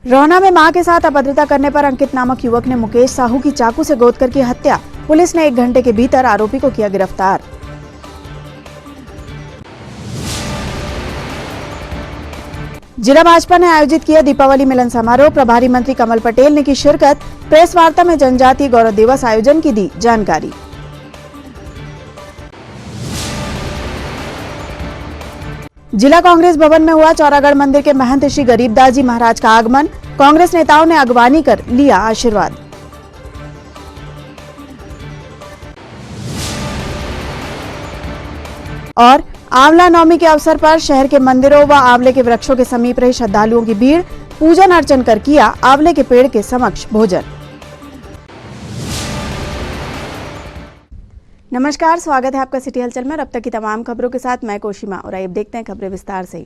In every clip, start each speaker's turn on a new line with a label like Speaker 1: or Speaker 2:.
Speaker 1: रोहना में मां के साथ अभद्रता करने पर अंकित नामक युवक ने मुकेश साहू की चाकू से गोद कर की हत्या। पुलिस ने 1 घंटे के भीतर आरोपी को किया गिरफ्तार। जिला भाजपा ने आयोजित किया दीपावली मिलन समारोह। प्रभारी मंत्री कमल पटेल ने की शिरकत। प्रेस वार्ता में जनजातीय गौरव दिवस आयोजन की दी जानकारी। जिला कांग्रेस भवन में हुआ चौरागढ़ मंदिर के महंत श्री गरीबदास जी महाराज का आगमन। कांग्रेस नेताओं ने अगवानी कर लिया आशीर्वाद। और आंवला नवमी के अवसर पर शहर के मंदिरों व आंवले के वृक्षों के समीप रही श्रद्धालुओं की भीड़। पूजन अर्चन कर किया आंवले के पेड़ के समक्ष भोजन। नमस्कार, स्वागत है आपका सिटी हलचल में। अब तक की तमाम खबरों के साथ मैं कोशिमा और आइए अब देखते हैं खबरें विस्तार से।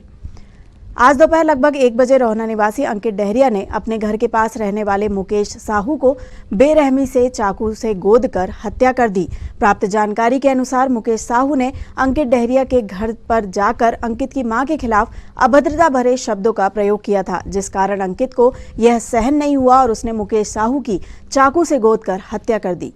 Speaker 1: आज दोपहर लगभग 1 बजे रोहना निवासी अंकित डहरिया ने अपने घर के पास रहने वाले मुकेश साहू को बेरहमी से चाकू से गोद कर हत्या कर दी। प्राप्त जानकारी के अनुसार मुकेश साहू ने अंकित डहरिया के घर पर जाकर अंकित की मां के खिलाफ अभद्रता भरे शब्दों का प्रयोग किया था, जिस कारण अंकित को यह सहन नहीं हुआ और उसने मुकेश साहू की चाकू से गोद कर हत्या कर दी।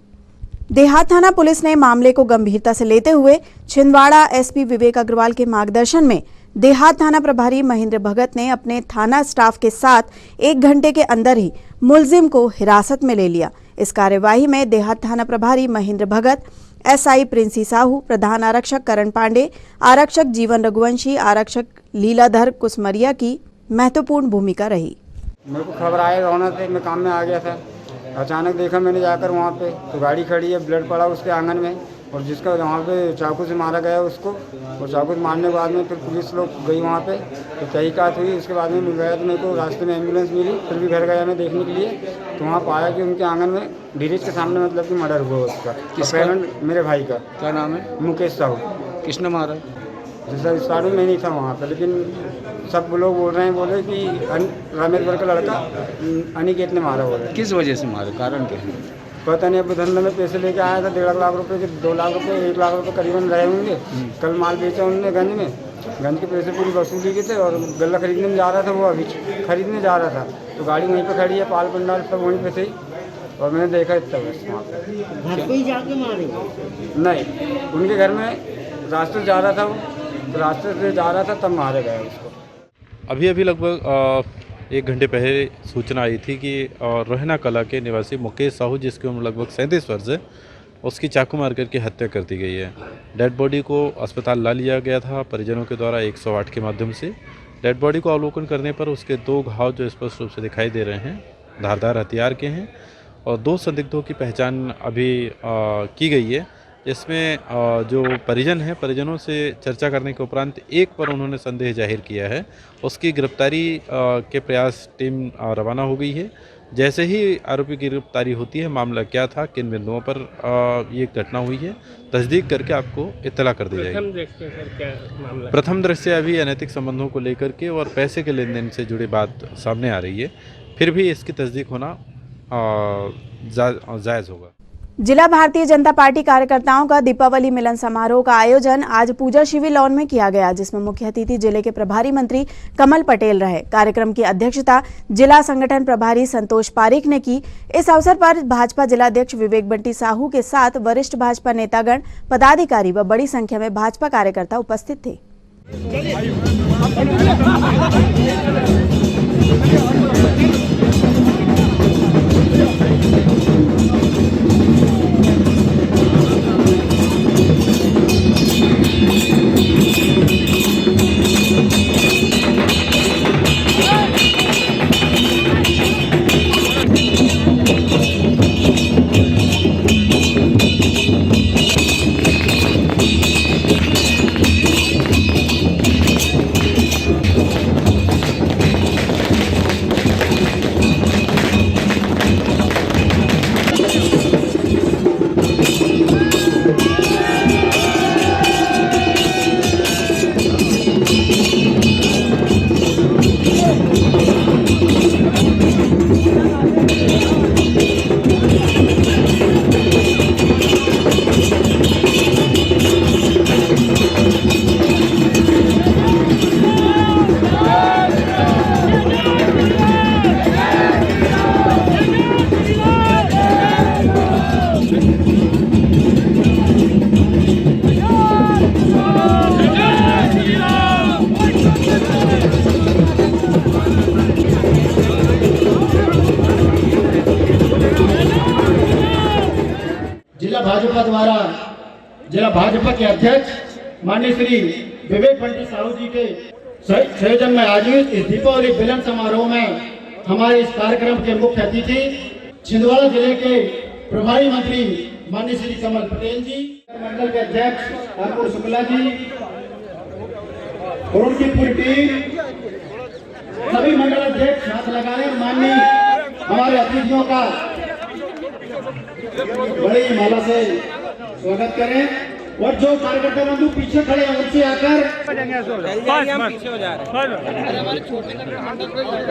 Speaker 1: देहात थाना पुलिस ने मामले को गंभीरता से लेते हुए छिंदवाड़ा एसपी विवेक अग्रवाल के मार्गदर्शन में देहात थाना प्रभारी महेंद्र भगत ने अपने थाना स्टाफ के साथ 1 घंटे के अंदर ही मुलजिम को हिरासत में ले लिया। इस कार्यवाही में देहात थाना प्रभारी महेंद्र भगत, एसआई प्रिंसी साहू, प्रधान आरक्षक करण पांडे, आरक्षक जीवन रघुवंशी, आरक्षक लीलाधर कुसमरिया की महत्वपूर्ण भूमिका रही।
Speaker 2: मेरे को खबर आया रोहना से, मैं काम में आ गया था। अचानक देखा मैंने जाकर वहाँ पे तो गाड़ी खड़ी है, ब्लड पड़ा उसके आंगन में, और जिसका वहाँ पे चाकू से मारा गया उसको, और चाकू से मारने के बाद में फिर पुलिस लोग गई वहाँ पे, तो तहकीकात हुई। उसके बाद में मिल गया तो मेरे को रास्ते में एम्बुलेंस मिली, फिर भी घर गया मैं देखने के लिए, तो वहाँ पाया कि उनके आंगन में ड्रिज के सामने मतलब कि मर्डर हुआ उसका। किसका? मेरे भाई का।
Speaker 3: क्या नाम है?
Speaker 2: मुकेश साहू।
Speaker 3: किसने मारा?
Speaker 2: जैसा स्टार्टिंग में नहीं था वहाँ पर, लेकिन सब लोग बोल रहे हैं, बोले कि रामेश्वर का लड़का अनिकेत ने मारा। बोले
Speaker 3: किस वजह से मारा, कारण क्या है?
Speaker 2: पता नहीं। अब धंधे में पैसे लेके आया था 1.5 लाख रुपए के, 2 लाख रुपए, 1 लाख रुपए करीबन रहे होंगे। कल माल बेचा उन्होंने गंज में, गंज के पैसे पूरी वसूली के थे, और गल्ला खरीदने में जा रहा था। वो अभी खरीदने जा रहा था तो गाड़ी वहीं पे खड़ी है, पाल पंडाल सब वहीं पे थे, और मैंने देखा इतना बस वहाँ पे।
Speaker 4: घर पे ही जाके मारे?
Speaker 2: नहीं, उनके घर में रास्ते से जा रहा था, वो तो रास्ते से जा रहा था तब मारे गए उसको।
Speaker 5: अभी लगभग 1 घंटे पहले सूचना आई थी कि रोहना कला के निवासी मुकेश साहू, जिसकी उम्र लगभग 37 वर्ष है, उसकी चाकू मार करके हत्या कर दी गई है। डेड बॉडी को अस्पताल ला लिया गया था परिजनों के द्वारा 108 के माध्यम से। डेड बॉडी को अवलोकन करने पर उसके 2 घाव जो स्पष्ट रूप से दिखाई दे रहे हैं, धारदार हथियार के हैं, और 2 संदिग्धों की पहचान अभी की गई है। इसमें जो परिजन हैं, परिजनों से चर्चा करने के उपरांत एक पर उन्होंने संदेह जाहिर किया है। उसकी गिरफ्तारी के प्रयास टीम रवाना हो गई है। जैसे ही आरोपी की गिरफ्तारी होती है, मामला क्या था, किन बिंदुओं पर ये घटना हुई है, तस्दीक करके आपको इत्तला कर दी जाएगी। प्रथम दृष्टया अभी अनैतिक संबंधों को लेकर के और पैसे के लेन देन से जुड़ी बात सामने आ रही है। फिर भी इसकी तस्दीक होना जायज़ होगा।
Speaker 1: जिला भारतीय जनता पार्टी कार्यकर्ताओं का दीपावली मिलन समारोह का आयोजन आज पूजा शिविर लॉन में किया गया, जिसमें मुख्य अतिथि जिले के प्रभारी मंत्री कमल पटेल रहे। कार्यक्रम की अध्यक्षता जिला संगठन प्रभारी संतोष पारीक ने की। इस अवसर पर भाजपा जिलाध्यक्ष विवेक बंटी साहू के साथ वरिष्ठ भाजपा नेतागण, पदाधिकारी व बड़ी संख्या में भाजपा कार्यकर्ता उपस्थित थे।
Speaker 4: भाजपा द्वारा जिला भाजपा के अध्यक्ष माननीय श्री विवेक पंडित साहू जी के संयोजन में आयोजित इस दीपावली मिलन समारोह में हमारे इस कार्यक्रम के मुख्य अतिथि छिंदवाड़ा जिले के प्रभारी मंत्री माननीय श्री कमल पटेल जी, मंडल के अध्यक्ष ठाकुर शुक्ला जी और उनकी पूरी टीम, सभी मंडल अध्यक्ष हाथ लगाए और माननीय हमारे अतिथियों का बड़ी माला से स्वागत करें। और जो कार्यकर्ता बंधु पीछे खड़े हैं उनसे आकर पीछे हो जा रहे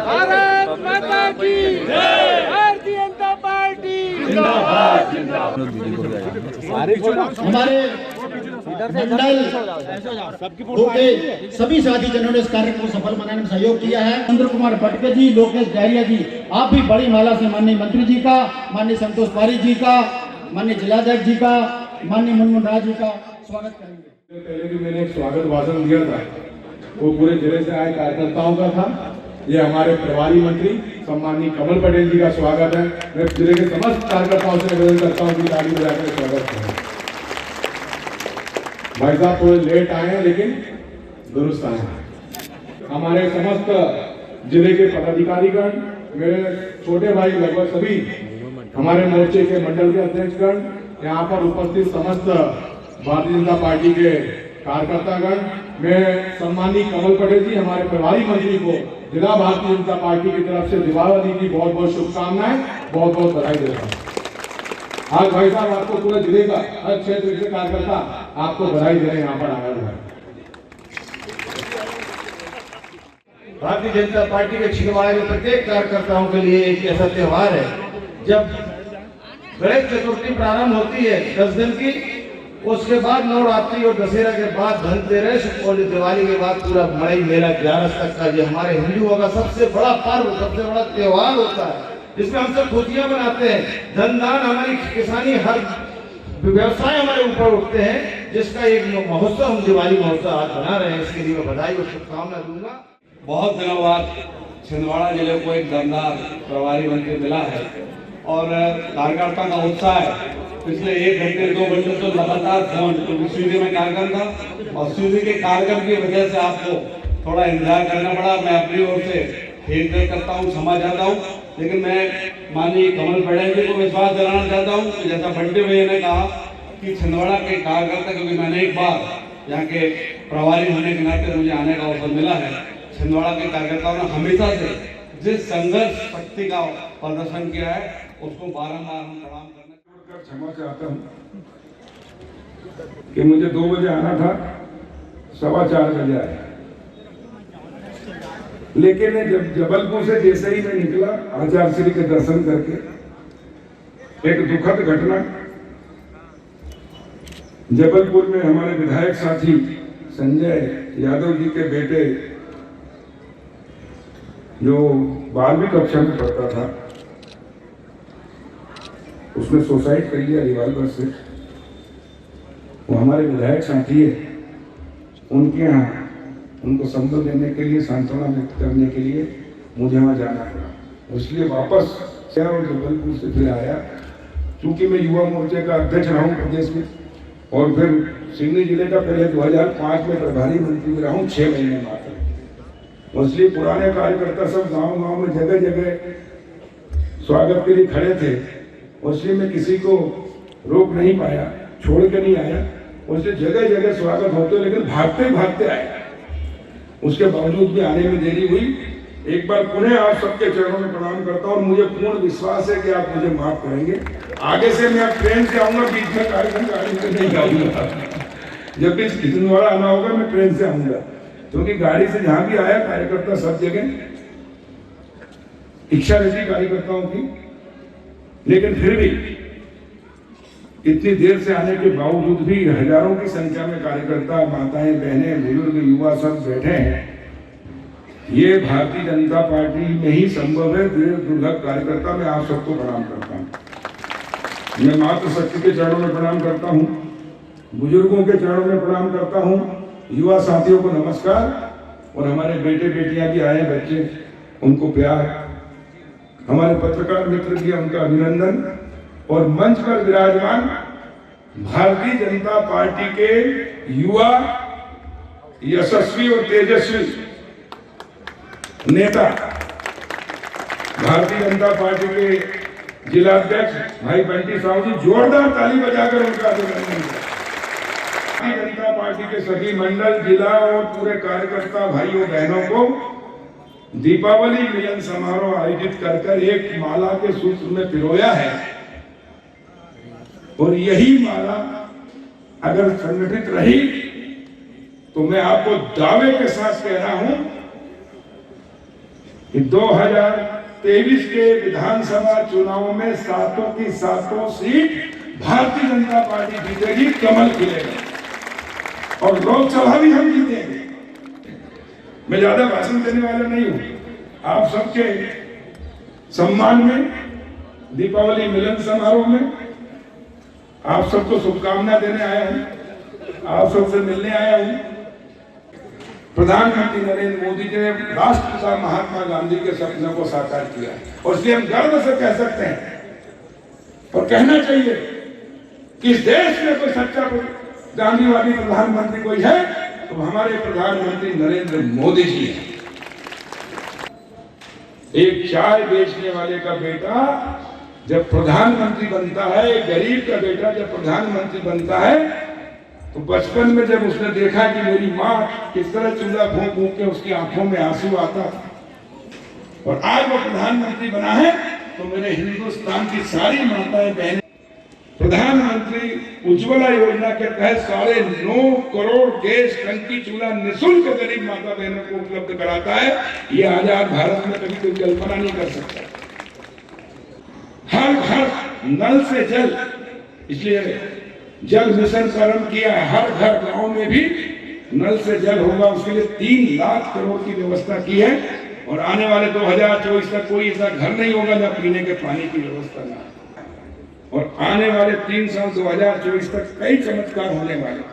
Speaker 4: भारत माता की जय, भारतीय जनता पार्टी जिंदाबाद जिंदाबाद। हमारे मंडल के सभी साथीजनों ने इस कार्यक्रम को सफल बनाने में सहयोग किया है। चंद्र कुमार भटके जी, लोकेश डहरिया जी, आप भी बड़ी माला से माननीय मंत्री जी का, माननीय संतोष पारी जी का, माननीय जिलाध्यक्ष जी का, माननीय मुनमुन राज जी का स्वागत करेंगे।
Speaker 6: पहले भी मैंने एक स्वागत भाषण दिया था, वो पूरे जिले से आए कार्यकर्ताओं का था। ये हमारे प्रभारी मंत्री सम्माननीय कमल पटेल जी का स्वागत है। मैं जिले के समस्त कार्यकर्ताओं से निवेदन करता हूँ कि ताली बजाकर स्वागत करें। भाई साहब थोड़े लेट आए हैं लेकिन दुरुस्त आए हैं। हमारे समस्त जिले के पदाधिकारीगण, मेरे छोटे भाई, लगभग सभी हमारे मोर्चे के मंडल के अध्यक्षगण, यहाँ पर उपस्थित समस्त भारतीय जनता पार्टी के कार्यकर्तागण, मैं सम्माननीय कमल पटेल जी, हमारे प्रभारी मंत्री को जिला भारतीय जनता पार्टी की तरफ से दीपावली की बहुत बहुत शुभकामनाएं, बहुत बहुत बधाई देता हूँ। आज भाई साहब आपको पूरे जिले का हर क्षेत्र से कार्यकर्ता आपको बधाई देने यहाँ पर आया हुआ है।
Speaker 7: भारतीय जनता पार्टी के छिंदवाड़े में प्रत्येक कार्यकर्ताओं के लिए एक ऐसा त्योहार है, जब गणेश चतुर्थी प्रारंभ होती है 10 दिन की, उसके बाद नवरात्रि और दशहरा के बाद धनतेरस और दिवाली के बाद पूरा मई मेला 11 तक का ये हमारे हिंदुओं का सबसे बड़ा पर्व, सबसे बड़ा त्योहार होता है, जिसमें हम सब खुशियां मनाते हैं। धन दान, हमारी किसानी, हर व्यवसाय हमारे ऊपर उठते हैं, जिसका एक महोत्सव हम दिवाली महोत्सव आज बना रहे हैं। इसके लिए मैं बधाई और शुभकामनाएं दूंगा।
Speaker 8: बहुत दिनों बाद छिंदवाड़ा जिले को एक दमदार प्रभारी मंत्री मिला है और कार्यकर्ता का उत्साह है। पिछले 1 घंटे 2 घंटे तो लगातार फोन, क्योंकि स्वीडी में कार्यक्रम था और स्वीडी के कार्यक्रम की वजह से आपको थोड़ा इंतजार करना पड़ा। मैं अपनी ओर से फीडबैक करता हूँ, क्षमा चाहता हूँ, लेकिन मैं माननीय कमल पटेल जी को विश्वास दिलाना चाहता हूँ कि जैसा बंटे भैया ने कहा कि छिंदवाड़ा के कार्यकर्ता, क्योंकि मैंने एक बार यहाँ के प्रभारी होने के नाते मुझे आने का अवसर मिला है, छिंदवाड़ा के कार्यकर्ताओं ने हमेशा से जिस संघर्ष शक्ति का प्रदर्शन किया है उसको बारंबार हम प्रणाम करने
Speaker 6: क्षमा चाहता हूँ कि मुझे 2 बजे आना था, 4:15 बजे आया, लेकिन जब जबलपुर से जैसे ही मैं निकला आचार्य श्री के दर्शन करके, एक दुखद घटना जबलपुर में हमारे विधायक साथी संजय यादव जी के बेटे, जो 12वीं कक्षा में पढ़ता था, उसने सुसाइड कर लिया रिवाल्वर से। वो हमारे विधायक साथी है, उनके यहाँ उनको संबल देने के लिए, सांत्वना व्यक्त करने के लिए मुझे वहाँ जाना पड़ा, इसलिए वापस गया और जबलपुर से फिर आया। चूंकि मैं युवा मोर्चे का अध्यक्ष रहा हूँ प्रदेश में और फिर सिवनी जिले का पहले 2005 में प्रभारी मंत्री रहा हूँ 6 महीने मात्र, इसलिए पुराने कार्यकर्ता सब गांव-गांव में जगह जगह स्वागत के लिए खड़े थे, इसलिए मैं किसी को रोक नहीं पाया, छोड़ के नहीं आया, उससे जगह जगह स्वागत होते, लेकिन भागते भागते आया। उसके बावजूद भी आने में देरी हुई। एक बार पुनः आप सबके चरणों में प्रणाम करता हूँ और मुझे पूर्ण विश्वास है कि आप मुझे माफ करेंगे। आगे से मैं ट्रेन से आऊंगा, बीच में कार्यक्रम गाड़ी से नहीं जाऊंगा। जब भी छिंदवाड़ा आना होगा मैं ट्रेन से आऊंगा, क्योंकि गाड़ी से जहां भी आया कार्यकर्ता सब जगह इच्छा रहती कार्यकर्ताओं की, लेकिन फिर भी इतनी देर से आने के बावजूद भी हजारों की संख्या में कार्यकर्ता, माताएं, बहनें, बुजुर्ग, युवा सब बैठे हैं। ये भारतीय जनता पार्टी में ही संभव है। दुर्लभ कार्यकर्ता मैं आप सबको प्रणाम करता हूँ। मैं मातृशक्ति के चरणों में प्रणाम करता हूँ, बुजुर्गों के चरणों में प्रणाम करता हूँ, युवा साथियों को नमस्कार, और हमारे बेटे बेटियां भी आए, बच्चे, उनको प्यार, हमारे पत्रकार मित्र भी उनका अभिनंदन, और मंच पर विराजमान भारतीय जनता पार्टी के युवा यशस्वी और तेजस्वी नेता भारतीय जनता पार्टी के जिला अध्यक्ष भाई बंटी साहू जी, जोरदार ताली बजाकर उनका अभिनंदन करें। भारतीय जनता पार्टी के सभी मंडल, जिला और पूरे कार्यकर्ता भाइयों बहनों को दीपावली मिलन समारोह आयोजित कर एक माला के सूत्र में पिरोया है और यही माला अगर संगठित रही तो मैं आपको दावे के साथ कह रहा हूं कि 2023 के विधानसभा चुनाव में 7 की 7 सीट भारतीय जनता पार्टी जीतेगी, कमल खिलेगा और लोकसभा भी हम जीतेंगे। मैं ज्यादा भाषण देने वाला नहीं हूं। आप सबके सम्मान में दीपावली मिलन समारोह में आप सबको शुभकामना देने आया हूं, आप सबसे मिलने आया हूं। प्रधानमंत्री नरेंद्र मोदी जी ने राष्ट्रपिता महात्मा गांधी के सपनों को साकार किया और इसलिए हम गर्व से कह सकते हैं और कहना चाहिए कि इस देश में कोई सच्चा गांधीवादी प्रधानमंत्री कोई है तो हमारे प्रधानमंत्री नरेंद्र मोदी जी हैं। एक चाय बेचने वाले का बेटा जब प्रधानमंत्री बनता है, एक गरीब का बेटा जब प्रधानमंत्री बनता है तो बचपन में जब उसने देखा कि मेरी माँ किस तरह चूल्हा फूंक फूंक के उसकी आंखों में आंसू आता और आज वो प्रधानमंत्री बना है तो मेरे हिंदुस्तान की सारी माताएं बहनें प्रधानमंत्री उज्ज्वला योजना के तहत 9.5 करोड़ गैस टंकी चूल्हा निःशुल्क गरीब माता बहनों को उपलब्ध कराता है। ये आजाद भारत में कभी कोई कल्पना नहीं कर सकता। हर घर नल से जल, इसलिए जल मिशन प्रारंभ किया है। हर घर गांव में भी नल से जल होगा, उसके लिए 3 लाख करोड़ की व्यवस्था की है और आने वाले 2024 तक कोई ऐसा घर नहीं होगा जहां पीने के पानी की व्यवस्था ना, और आने वाले 3 साल 2024 तक कई चमत्कार होने वाले।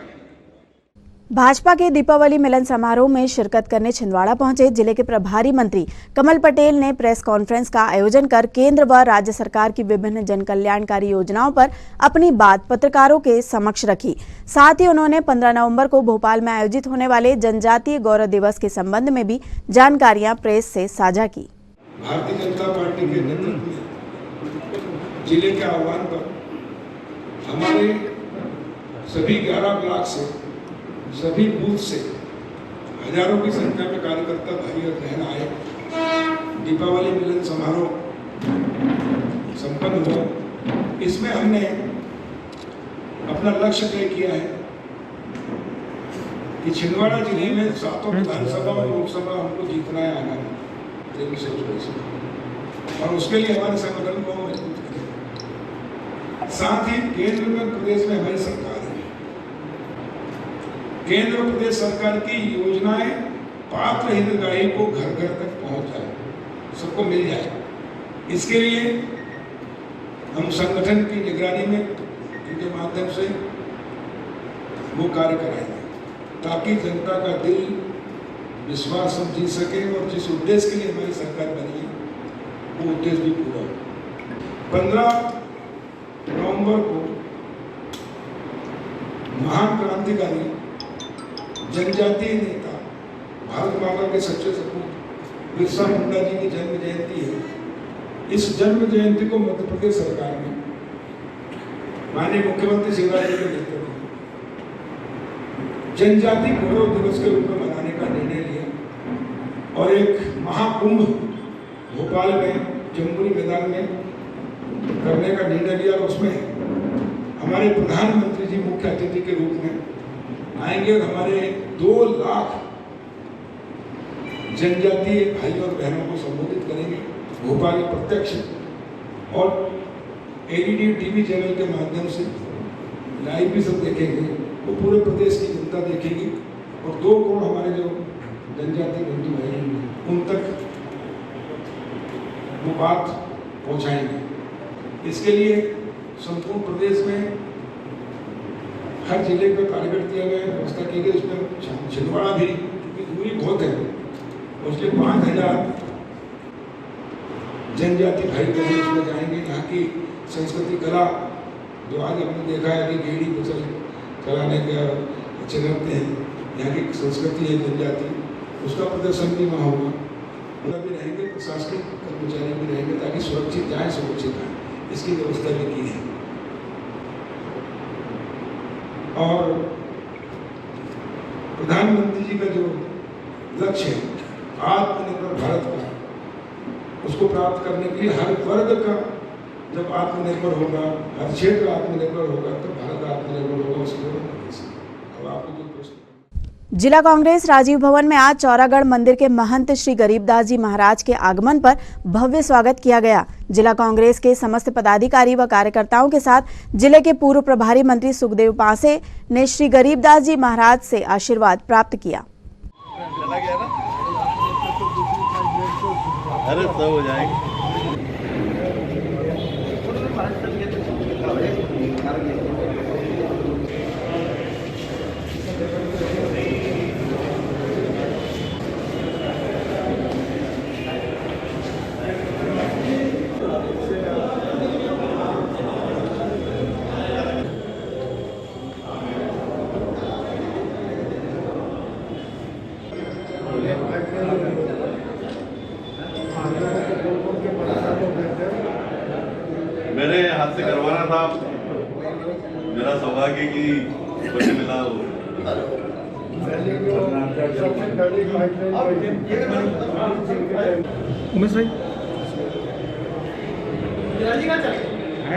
Speaker 1: भाजपा के दीपावली मिलन समारोह में शिरकत करने छिंदवाड़ा पहुंचे जिले के प्रभारी मंत्री कमल पटेल ने प्रेस कॉन्फ्रेंस का आयोजन कर केंद्र व राज्य सरकार की विभिन्न जन कल्याणकारी योजनाओं पर अपनी बात पत्रकारों के समक्ष रखी। साथ ही उन्होंने 15 नवंबर को भोपाल में आयोजित होने वाले जनजातीय गौरव दिवस के संबंध में भी जानकारियां प्रेस से साझा की।
Speaker 6: भारतीय जनता पार्टी के नेतृत्व में जिले के आह्वान पर हमारे सभी 11 ब्लॉक से, सभी बूथ से हजारों की संख्या में कार्यकर्ता भाई और बहन आए। दीपावली मिलन समारोह संपन्न हुआ। इसमें हमने अपना लक्ष्य तय किया है कि छिंदवाड़ा जिले में 7 विधानसभा और लोकसभा हमको जीतना है आना 2324 और उसके लिए हमारे संगठन को मजबूत करें। साथ ही केंद्र में प्रदेश में हमारी सरकार है। केंद्र और प्रदेश सरकार की योजनाएं पात्र हितग्राही को घर घर तक पहुंच जाए, सबको मिल जाए। इसके लिए हम संगठन की निगरानी में इनके माध्यम से वो कार्य कराएंगे ताकि जनता का दिल विश्वास हम जीत सके और जिस उद्देश्य के लिए हमारी सरकार बनी है वो उद्देश्य भी पूरा हो। 15 नवंबर को महान क्रांतिकारी जनजातीय नेता भारत माता के सच्चे सपूत बिरसा मुंडा जी की जन्म जयंती है। इस जन्म जयंती को मध्य प्रदेश सरकार ने माननीय मुख्यमंत्री शिवराज जी के नेतृत्व में जनजाति गौरव दिवस के रूप में मनाने का निर्णय लिया और एक महाकुंभ भोपाल में जम्बूरी मैदान में करने का निर्णय लिया और उसमें हमारे प्रधानमंत्री जी मुख्य अतिथि के रूप में आएंगे और हमारे 2 लाख जनजातीय भाइयों और बहनों को संबोधित करेंगे भोपाल में प्रत्यक्ष और एलईडी टीवी चैनल के माध्यम से लाइव भी सब देखेंगे। वो पूरे प्रदेश की जनता देखेगी और 2 करोड़ हमारे जो जनजातीय बंधु भाई हैं उन तक वो बात पहुंचाएंगे। इसके लिए संपूर्ण प्रदेश में हर जिले को टारगेट दिया गया है, व्यवस्था की गई। उसमें छिंदवाड़ा भी क्योंकि दूरी बहुत है उसके 5000 जनजाति भाई बहन उसमें जाएंगे। यहाँ की संस्कृति कला जो आज हमने देखा है कि गेड़ी को चलाने का अच्छे करते हैं, यहाँ की संस्कृति है जनजाति, उसका प्रदर्शन भी वहाँ होगा। उनका भी रहेंगे, प्रशासनिक कर्मचारी भी रहेंगे, ताकि सुरक्षित जाए, सुरक्षित आए, इसकी व्यवस्था भी की है। और प्रधानमंत्री जी का जो लक्ष्य है आत्मनिर्भर भारत का, उसको प्राप्त करने के लिए हर वर्ग का जब आत्मनिर्भर होगा, हर क्षेत्र आत्मनिर्भर होगा, तो भारत आत्मनिर्भर होगा। उसको अब आपको जो प्रश्न
Speaker 1: जिला कांग्रेस राजीव भवन में आज चौरागढ़ मंदिर के महंत श्री गरीबदास जी महाराज के आगमन पर भव्य स्वागत किया गया। जिला कांग्रेस के समस्त पदाधिकारी व कार्यकर्ताओं के साथ जिले के पूर्व प्रभारी मंत्री सुखदेव पासे ने श्री गरीबदास जी महाराज से आशीर्वाद प्राप्त किया।
Speaker 3: अरे सब हो जाएगा।
Speaker 9: मेरे हाथ से करवाना था, मेरा सौभाग्य कि मुझे मिला हो।
Speaker 10: उमेश भाई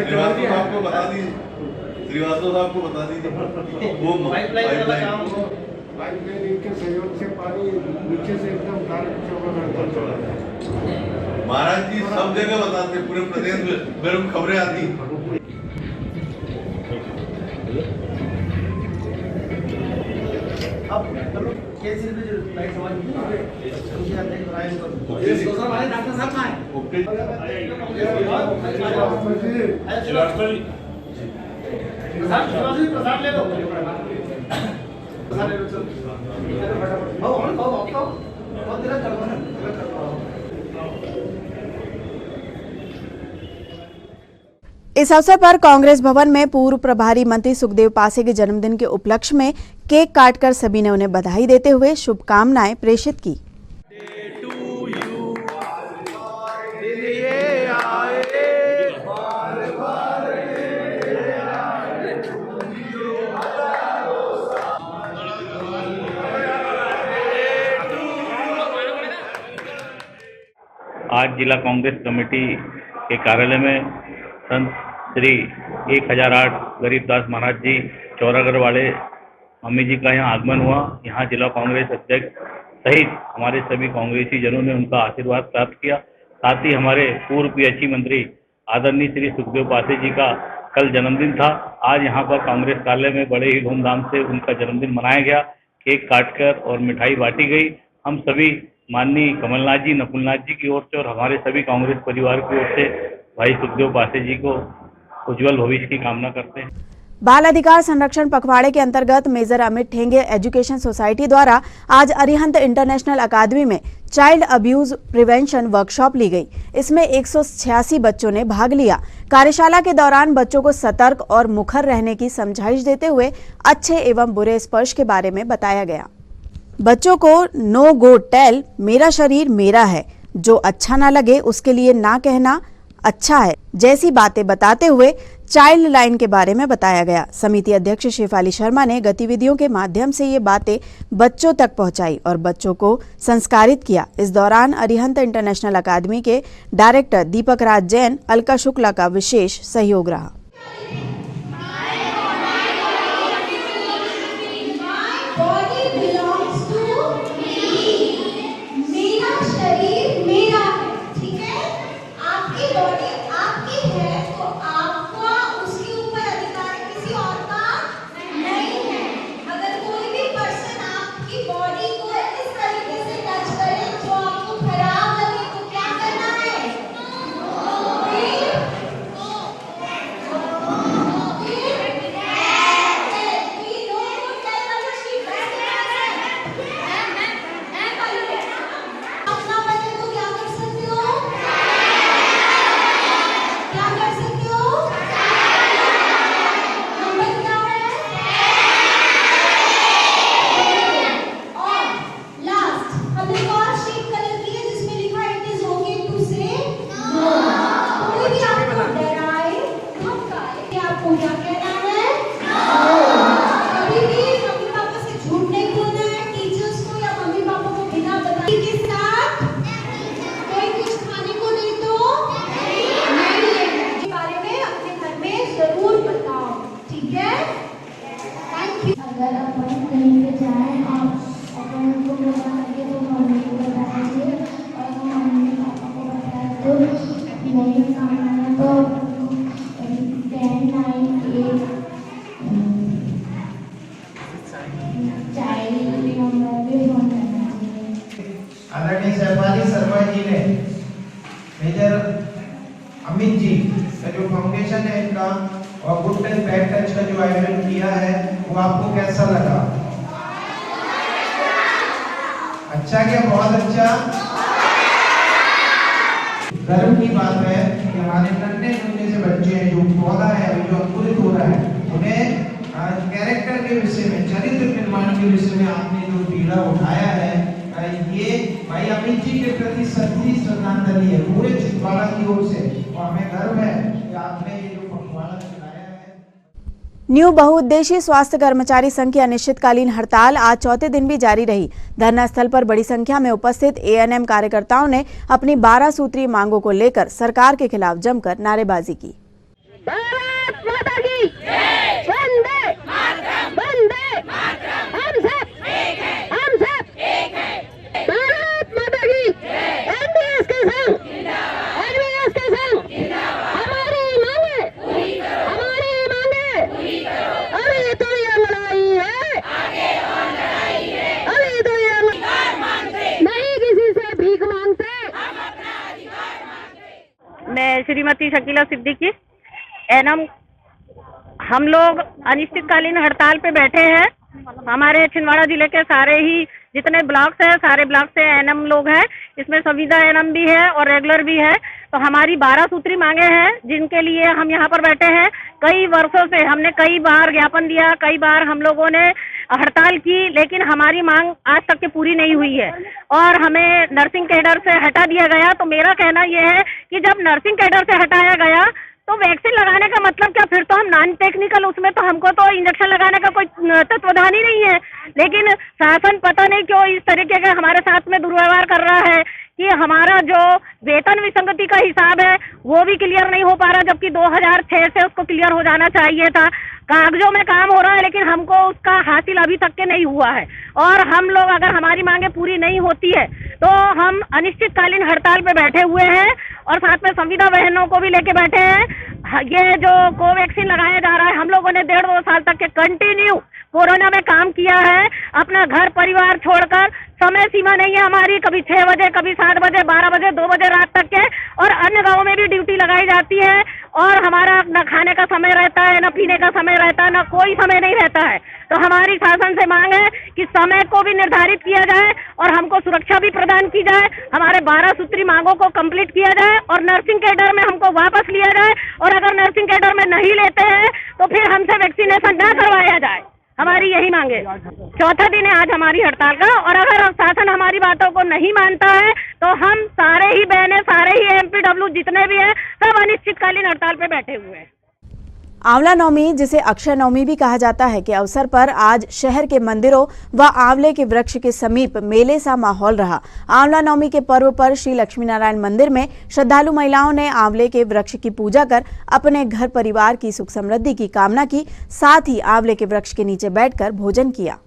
Speaker 9: श्रीवास्तव साहब को बता दी, श्रीवास्तव साहब को बता दीजिए वो पाइपलाइन
Speaker 10: के सहयोग से पानी नीचे से एकदम
Speaker 9: महाराज जी सब जगह बताते, पूरे प्रदेश में मेरे को खबरें आती।
Speaker 1: इस अवसर पर कांग्रेस भवन में पूर्व प्रभारी मंत्री सुखदेव पासे के जन्मदिन के उपलक्ष्य में केक काटकर सभी ने उन्हें बधाई देते हुए शुभकामनाएं प्रेषित की।
Speaker 11: आज जिला कांग्रेस कमेटी के कार्यालय में संत श्री 1008 गरीबदास महाराज जी चौरागढ़ वाले मम्मी जी का यहाँ आगमन हुआ। यहाँ जिला कांग्रेस अध्यक्ष सहित हमारे सभी कांग्रेसी जनों ने उनका आशीर्वाद प्राप्त किया। साथ ही हमारे पूर्व पीएचई मंत्री आदरणीय श्री सुखदेव पासे जी का कल जन्मदिन था। आज यहाँ पर कांग्रेस कार्यालय में बड़े ही धूमधाम से उनका जन्मदिन मनाया गया, केक काटकर और मिठाई बांटी गई। हम सभी माननीय कमलनाथ जी, नकुलनाथ जी की ओर से और हमारे सभी कांग्रेस परिवार की ओर से भाई सुखदेव पासे जी को उज्जवल भविष्य की कामना करते हैं।
Speaker 1: बाल अधिकार संरक्षण पखवाड़े के अंतर्गत मेजर अमित ठेंगे एजुकेशन सोसाइटी द्वारा आज अरिहंत इंटरनेशनल अकादमी में चाइल्ड अब्यूज प्रिवेंशन वर्कशॉप ली गई। इसमें 186 बच्चों ने भाग लिया। कार्यशाला के दौरान बच्चों को सतर्क और मुखर रहने की समझाइश देते हुए अच्छे एवं बुरे स्पर्श के बारे में बताया गया। बच्चों को नो गो टेल, मेरा शरीर मेरा है, जो अच्छा ना लगे उसके लिए ना कहना अच्छा है जैसी बातें बताते हुए चाइल्ड लाइन के बारे में बताया गया। समिति अध्यक्ष शेफाली शर्मा ने गतिविधियों के माध्यम से ये बातें बच्चों तक पहुंचाई और बच्चों को संस्कारित किया। इस दौरान अरिहंत इंटरनेशनल अकादमी के डायरेक्टर दीपक राज जैन, अलका शुक्ला का विशेष सहयोग रहा।
Speaker 12: आदरणीय सहपाठी शर्मा जी ने मेजर अमित जी का जो फाउंडेशन है इनका और गुड टच बैड टच का जो आयोजन किया है वो आपको कैसा लगा? अच्छा क्या? बहुत अच्छा। गर्व की बात है कि हमारे नन्हे मुन्ने से बच्चे हैं जो पौधा है अभी जो अंकुरित हो रहा है उन्हें कैरेक्टर के विषय में, चरित्र निर्माण के विषय में आपने जो बीड़ा उठाया है, ये भाई अमित जी के प्रति सच्ची श्रद्धांजलि है पूरे छिंदवाड़ा की ओर से और हमें गर्व है कि आपने ये जो पखवाड़ा चलाया है।
Speaker 1: न्यू बहुउद्देशीय स्वास्थ्य कर्मचारी संघ की अनिश्चितकालीन हड़ताल आज चौथे दिन भी जारी रही। धरना स्थल पर बड़ी संख्या में उपस्थित एएनएम कार्यकर्ताओं ने अपनी 12 सूत्रीय मांगों को लेकर सरकार के खिलाफ जमकर नारेबाजी की।
Speaker 13: भारत माता की जय, वंदे मातरम, वंदे मातरम, हम सब एक हैं, हम सब एक हैं। भारत माता की जय, एनडीएस के संग जिंदाबाद, एनडीएस के संग जिंदाबाद। हमारी मांगे पूरी करो, हमारी मांगे पूरी करो। अभी तो ये लड़ाई है, आगे और लड़ाई है। अभी तो ये अधिकार मांगते नहीं, किसी से भीख मांगते, हम अपना अधिकार मांगते।
Speaker 14: मैं श्रीमती शकीला सिद्दीकी एनम, हम लोग अनिश्चितकालीन हड़ताल पे बैठे हैं। हमारे छिंदवाड़ा जिले के सारे ही जितने ब्लॉक्स हैं, सारे ब्लॉक से एनएम लोग हैं, इसमें संविदा एनएम भी है और रेगुलर भी है। तो हमारी 12 सूत्री मांगे हैं जिनके लिए हम यहाँ पर बैठे हैं। कई वर्षों से हमने कई बार ज्ञापन दिया, कई बार हम लोगों ने हड़ताल की, लेकिन हमारी मांग आज तक के पूरी नहीं हुई है और हमें नर्सिंग कैडर से हटा दिया गया। तो मेरा कहना यह है कि जब नर्सिंग कैडर से हटाया गया तो वैक्सीन लगाने का मतलब क्या? फिर तो हम नॉन टेक्निकल, उसमें तो हमको तो इंजेक्शन लगाने का कोई तत्वाधान ही नहीं है। लेकिन शासन पता नहीं क्यों इस तरीके का हमारे साथ में दुर्व्यवहार कर रहा है कि हमारा जो वेतन विसंगति का हिसाब है वो भी क्लियर नहीं हो पा रहा, जबकि 2006 से उसको क्लियर हो जाना चाहिए था। कागजों में काम हो रहा है लेकिन हमको उसका हासिल अभी तक के नहीं हुआ है। और हम लोग अगर हमारी मांगे पूरी नहीं होती है तो हम अनिश्चितकालीन हड़ताल पे बैठे हुए हैं और साथ में संविदा बहनों को भी लेके बैठे हैं। ये जो कोवैक्सीन लगाया जा रहा है, हम लोगों ने 1.5-2 साल तक के कंटिन्यू कोरोना में काम किया है, अपना घर परिवार छोड़कर। समय सीमा नहीं है हमारी, कभी 6 बजे, कभी 7 बजे, 12 बजे, 2 बजे रात तक के, और अन्य गाँव में भी ड्यूटी लगाई जाती है और हमारा न खाने का समय रहता है, न पीने का समय रहता है, न कोई समय नहीं रहता है। तो हमारी शासन से मांग है कि समय को भी निर्धारित किया जाए और हमको सुरक्षा भी प्रदान की जाए, हमारे 12 सूत्री मांगों को कंप्लीट किया जाए और नर्सिंग कैडर में हमको वापस लिया जाए। और अगर नर्सिंग कैडर में नहीं लेते हैं तो फिर हमसे वैक्सीनेशन न करवाया जाए। हमारी यही मांगे। चौथा दिन है आज हमारी हड़ताल का और अगर शासन हमारी बातों को नहीं मानता है तो हम सारे ही बहने, सारे ही एमपीडब्ल्यू जितने भी हैं, सब अनिश्चितकालीन हड़ताल पे बैठे हुए हैं।
Speaker 1: आंवला नवमी, जिसे अक्षय नवमी भी कहा जाता है, के अवसर पर आज शहर के मंदिरों व आंवले के वृक्ष के समीप मेले सा माहौल रहा। आंवला नवमी के पर्व पर श्री लक्ष्मी नारायण मंदिर में श्रद्धालु महिलाओं ने आंवले के वृक्ष की पूजा कर अपने घर परिवार की सुख समृद्धि की कामना की। साथ ही आंवले के वृक्ष के नीचे बैठकर भोजन किया।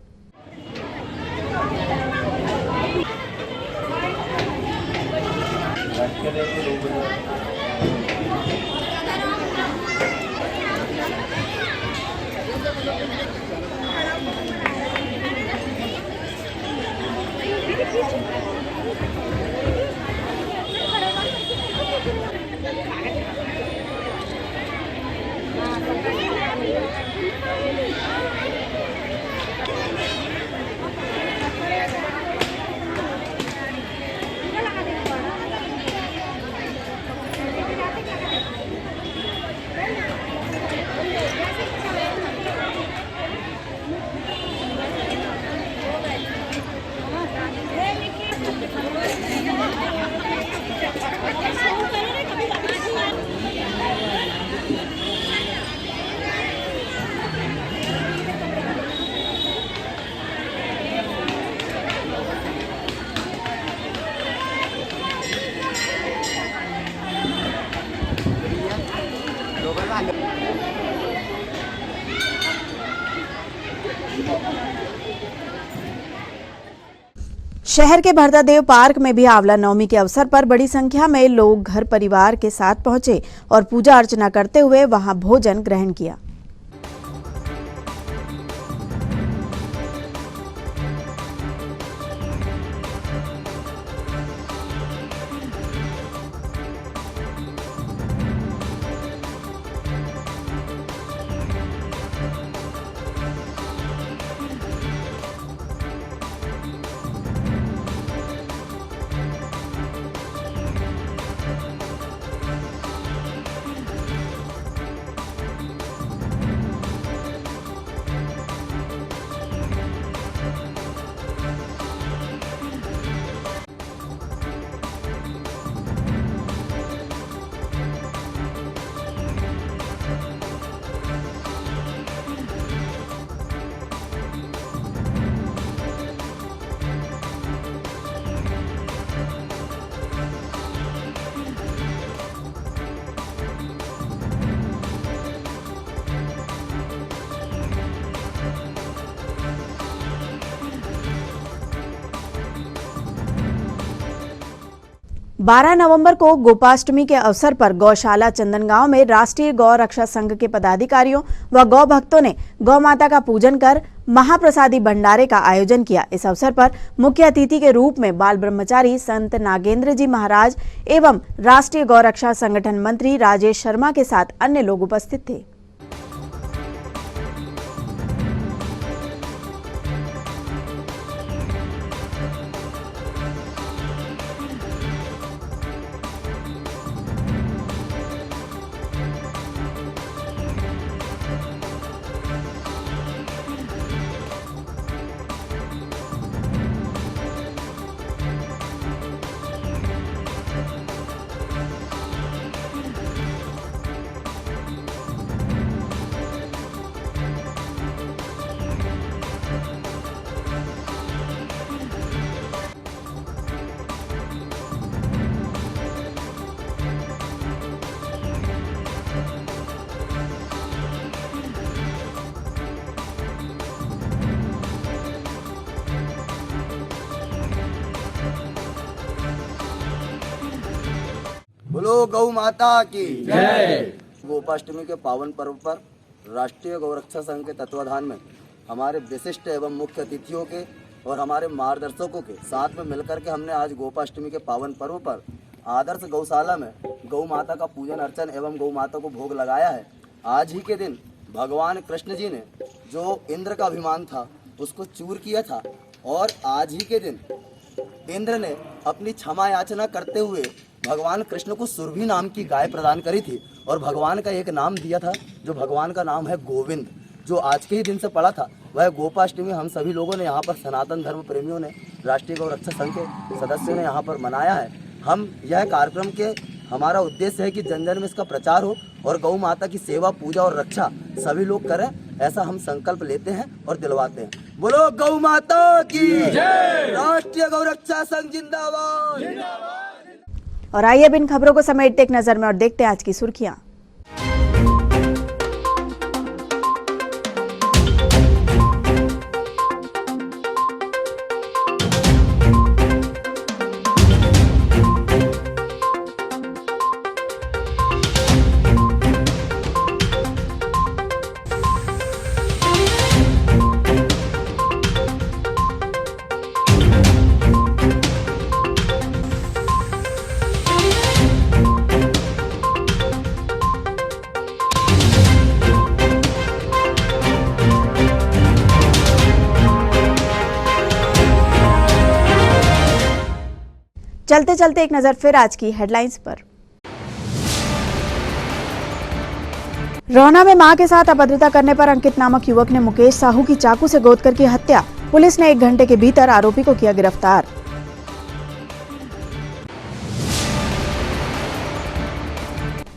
Speaker 1: शहर के भरतादेव पार्क में भी आंवला नवमी के अवसर पर बड़ी संख्या में लोग घर परिवार के साथ पहुंचे और पूजा अर्चना करते हुए वहां भोजन ग्रहण किया। 12 नवंबर को गोपाष्टमी के अवसर पर गौशाला चंदनगांव में राष्ट्रीय गौ रक्षा संघ के पदाधिकारियों व गौ भक्तों ने गौ माता का पूजन कर महाप्रसादी भंडारे का आयोजन किया। इस अवसर पर मुख्य अतिथि के रूप में बाल ब्रह्मचारी संत नागेंद्र जी महाराज एवं राष्ट्रीय गौ रक्षा संगठन मंत्री राजेश शर्मा के साथ अन्य लोग उपस्थित थे।
Speaker 15: बोलो गौ माता की जय। गोपाष्टमी के पावन पर्व पर राष्ट्रीय गौरक्षा संघ के तत्वाधान में हमारे विशिष्ट एवं मुख्य अतिथियों के और हमारे मार्गदर्शकों के साथ में मिलकर के हमने आज गोपाष्टमी के पावन पर्व पर आदर्श गौशाला में गौ माता का पूजन अर्चन एवं गौ माता को भोग लगाया है। आज ही के दिन भगवान कृष्ण जी ने जो इंद्र का अभिमान था उसको चूर किया था और आज ही के दिन इंद्र ने अपनी क्षमा याचना करते हुए भगवान कृष्ण को सुरभि नाम की गाय प्रदान करी थी और भगवान का एक नाम दिया था जो भगवान का नाम है गोविंद, जो आज के ही दिन से पड़ा था। वह गोपाष्टमी हम सभी लोगों ने यहाँ पर सनातन धर्म प्रेमियों ने राष्ट्रीय गौरक्षा संघ के सदस्यों ने यहाँ पर मनाया है। हम यह कार्यक्रम के हमारा उद्देश्य है कि जन जन में इसका प्रचार हो और गौ माता की सेवा पूजा और रक्षा सभी लोग करें, ऐसा हम संकल्प लेते हैं और दिलवाते हैं। बोलो गौ माता की जय। राष्ट्रीय गौरक्षा संघ जिंदाबाद।
Speaker 1: और आइए अब इन खबरों को समेटते एक नजर में और देखते हैं आज की सुर्खियां। चलते चलते एक नजर फिर आज की हेडलाइंस पर। रोहना में मां के साथ अभद्रता करने पर अंकित नामक युवक ने मुकेश साहू की चाकू से गोद कर की हत्या। पुलिस ने 1 घंटे के भीतर आरोपी को किया गिरफ्तार।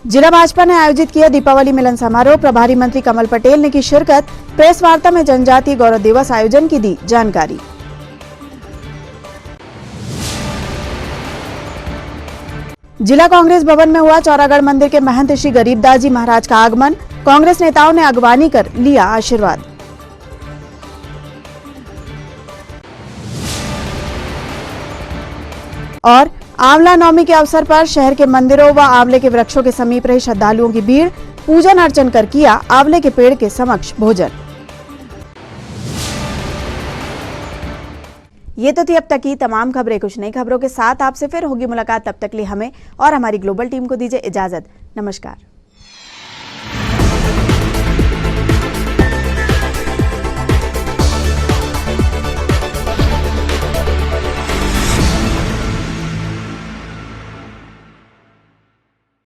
Speaker 1: जिला भाजपा ने आयोजित किया दीपावली मिलन समारोह। प्रभारी मंत्री कमल पटेल ने की शिरकत। प्रेस वार्ता में जनजातीय गौरव दिवस आयोजन की दी जानकारी। जिला कांग्रेस भवन में हुआ चौरागढ़ मंदिर के महंत श्री गरीबदास जी महाराज का आगमन। कांग्रेस नेताओं ने अगवानी कर लिया आशीर्वाद। और आंवला नवमी के अवसर पर शहर के मंदिरों व आंवले के वृक्षों के समीप रही श्रद्धालुओं की भीड़। पूजन अर्चन कर किया आंवले के पेड़ के समक्ष भोजन। ये तो थी अब तक की तमाम खबरें। कुछ नई खबरों के साथ आपसे फिर होगी मुलाकात। तब तक लिए हमें और हमारी ग्लोबल टीम को दीजिए इजाजत। नमस्कार।